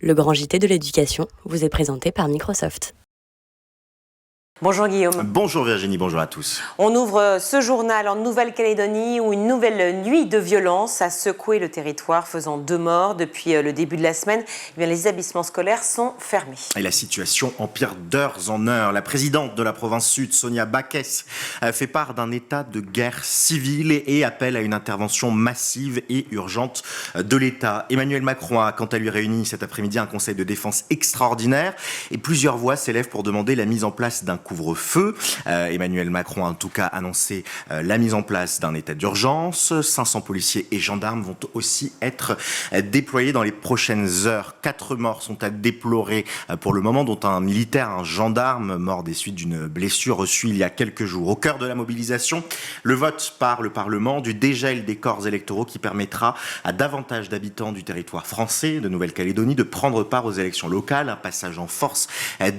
Le grand JT de l'éducation vous est présenté par Microsoft. Bonjour Guillaume. Bonjour Virginie, bonjour à tous. On ouvre ce journal en Nouvelle-Calédonie où une nouvelle nuit de violence a secoué le territoire, faisant 2 morts. Depuis le début de la semaine, les établissements scolaires sont fermés. Et la situation empire d'heure en heure. La présidente de la province sud, Sonia Backes, fait part d'un état de guerre civile et appelle à une intervention massive et urgente de l'État. Emmanuel Macron a quant à lui réuni cet après-midi un conseil de défense extraordinaire et plusieurs voix s'élèvent pour demander la mise en place d'un couvre-feu. Emmanuel Macron a en tout cas annoncé la mise en place d'un état d'urgence. 500 policiers et gendarmes vont aussi être déployés dans les prochaines heures. 4 morts sont à déplorer pour le moment, dont un militaire, un gendarme, mort des suites d'une blessure reçue il y a quelques jours. Au cœur de la mobilisation, le vote par le Parlement du dégel des corps électoraux qui permettra à davantage d'habitants du territoire français, de Nouvelle-Calédonie, de prendre part aux élections locales. Un passage en force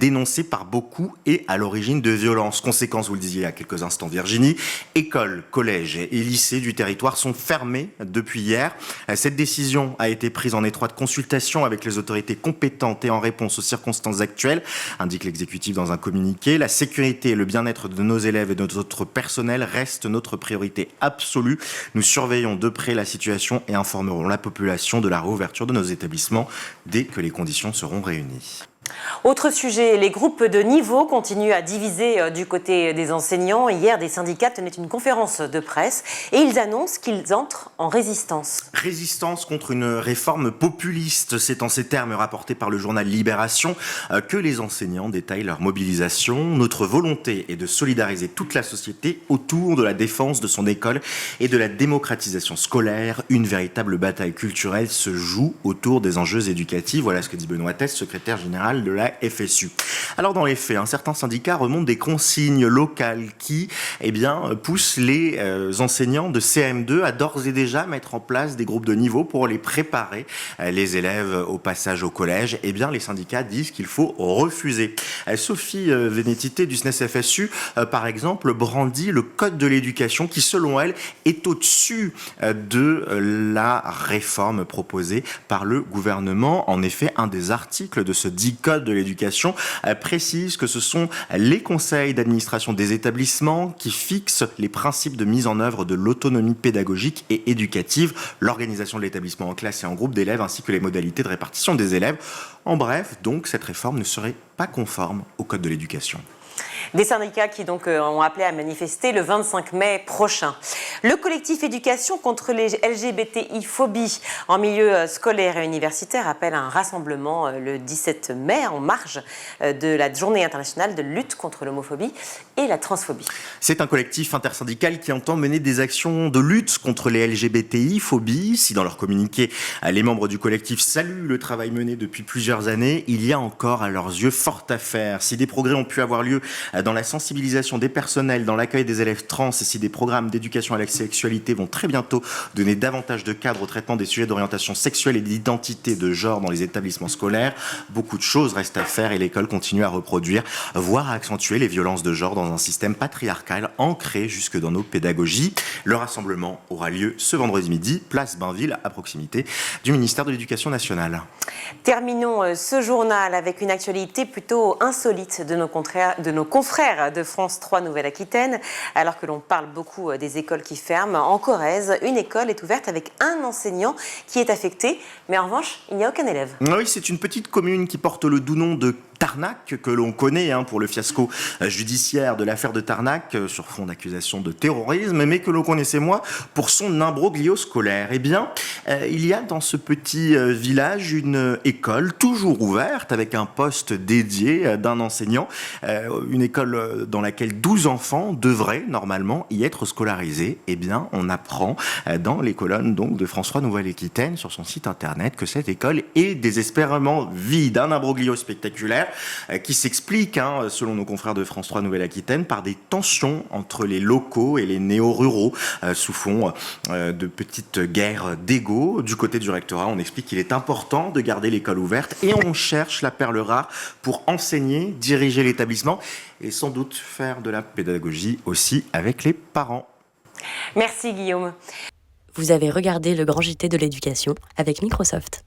dénoncé par beaucoup et à l'origine de violences. Conséquence, vous le disiez il y a quelques instants Virginie, écoles, collèges et lycées du territoire sont fermés depuis hier. Cette décision a été prise en étroite consultation avec les autorités compétentes et en réponse aux circonstances actuelles, indique l'exécutif dans un communiqué. La sécurité et le bien-être de nos élèves et de notre personnel restent notre priorité absolue. Nous surveillons de près la situation et informerons la population de la réouverture de nos établissements dès que les conditions seront réunies. Autre sujet, les groupes de niveau continuent à diviser du côté des enseignants. Hier, des syndicats tenaient une conférence de presse et ils annoncent qu'ils entrent en résistance. Résistance contre une réforme populiste, c'est en ces termes rapportés par le journal Libération que les enseignants détaillent leur mobilisation. Notre volonté est de solidariser toute la société autour de la défense de son école et de la démocratisation scolaire. Une véritable bataille culturelle se joue autour des enjeux éducatifs. Voilà ce que dit Benoît Test, secrétaire général de la FSU. Alors dans les faits, certains syndicats remontent des consignes locales qui poussent les enseignants de CM2 à d'ores et déjà mettre en place des groupes de niveau pour les préparer, les élèves au passage au collège. Les syndicats disent qu'il faut refuser. Sophie Vénétité du SNES FSU, par exemple, brandit le code de l'éducation qui, selon elle, est au-dessus de la réforme proposée par le gouvernement. En effet, un des articles de ce dit code de l'éducation précise que ce sont les conseils d'administration des établissements qui fixent les principes de mise en œuvre de l'autonomie pédagogique et éducative, l'organisation de l'établissement en classe et en groupe d'élèves ainsi que les modalités de répartition des élèves. En bref, donc, cette réforme ne serait pas conforme au code de l'éducation. Des syndicats qui donc ont appelé à manifester le 25 mai prochain. Le collectif éducation contre les LGBTI-phobies en milieu scolaire et universitaire appelle à un rassemblement le 17 mai en marge de la journée internationale de lutte contre l'homophobie et la transphobie. C'est un collectif intersyndical qui entend mener des actions de lutte contre les LGBTI-phobies. Si dans leur communiqué, les membres du collectif saluent le travail mené depuis plusieurs années, il y a encore à leurs yeux fort à faire. Si des progrès ont pu avoir lieu dans la sensibilisation des personnels, dans l'accueil des élèves trans et si des programmes d'éducation à la sexualité vont très bientôt donner davantage de cadres au traitement des sujets d'orientation sexuelle et d'identité de genre dans les établissements scolaires, beaucoup de choses restent à faire et l'école continue à reproduire, voire à accentuer les violences de genre dans un système patriarcal ancré jusque dans nos pédagogies. Le rassemblement aura lieu ce vendredi midi, place Bainville, à proximité du ministère de l'Éducation nationale. Terminons ce journal avec une actualité plutôt insolite de nos confrères de France 3 Nouvelle-Aquitaine. Alors que l'on parle beaucoup des écoles qui ferment, en Corrèze, une école est ouverte avec un enseignant qui est affecté, mais en revanche, il n'y a aucun élève. Oui, c'est une petite commune qui porte le doux nom de Tarnac, que l'on connaît pour le fiasco judiciaire de l'affaire de Tarnac sur fond d'accusation de terrorisme, mais que l'on connaissait moins pour son imbroglio scolaire. Il y a dans ce petit village une école toujours ouverte avec un poste dédié d'un enseignant, une école dans laquelle 12 enfants devraient normalement y être scolarisés. On apprend dans les colonnes donc de France 3 Nouvelle-Aquitaine sur son site internet que cette école est désespérément vide, un imbroglio spectaculaire qui s'explique, selon nos confrères de France 3 Nouvelle-Aquitaine, par des tensions entre les locaux et les néo-ruraux, sous fond de petites guerres d'ego. Du côté du rectorat, on explique qu'il est important de garder l'école ouverte et on cherche la perle rare pour enseigner, diriger l'établissement et sans doute faire de la pédagogie aussi avec les parents. Merci Guillaume. Vous avez regardé le grand JT de l'éducation avec Microsoft.